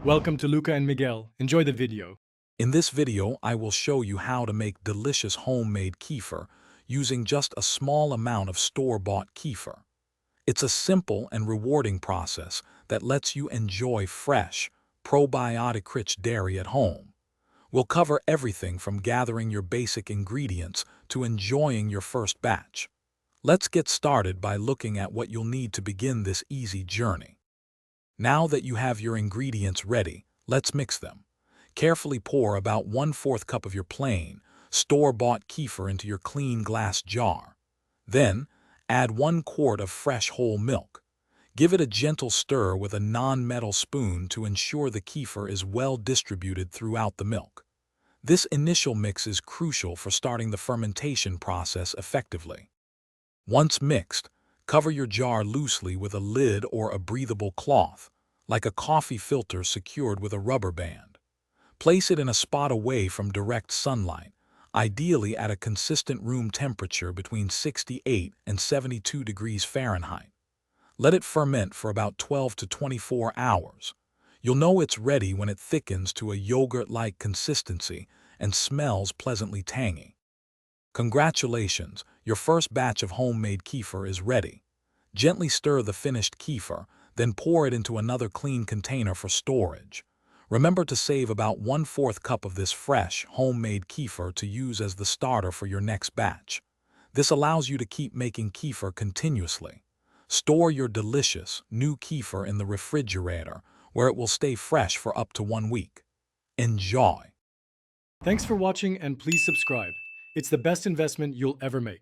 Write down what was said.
Welcome to Luca and Miguel. Enjoy the video. In this video, I will show you how to make delicious homemade kefir using just a small amount of store-bought kefir. It's a simple and rewarding process that lets you enjoy fresh, probiotic-rich dairy at home. We'll cover everything from gathering your basic ingredients to enjoying your first batch. Let's get started by looking at what you'll need to begin this easy journey. Now that you have your ingredients ready, let's mix them. Carefully pour about 1/4 cup of your plain, store-bought kefir into your clean glass jar. Then, add 1 quart of fresh whole milk. Give it a gentle stir with a non-metal spoon to ensure the kefir is well distributed throughout the milk. This initial mix is crucial for starting the fermentation process effectively. Once mixed, cover your jar loosely with a lid or a breathable cloth, like a coffee filter secured with a rubber band. Place it in a spot away from direct sunlight, ideally at a consistent room temperature between 68 and 72 degrees Fahrenheit. Let it ferment for about 12 to 24 hours. You'll know it's ready when it thickens to a yogurt-like consistency and smells pleasantly tangy. Congratulations, your first batch of homemade kefir is ready. Gently stir the finished kefir, then pour it into another clean container for storage. Remember to save about 1/4 cup of this fresh, homemade kefir to use as the starter for your next batch. This allows you to keep making kefir continuously. Store your delicious, new kefir in the refrigerator, where it will stay fresh for up to 1 week. Enjoy! Thanks for watching and please subscribe. It's the best investment you'll ever make.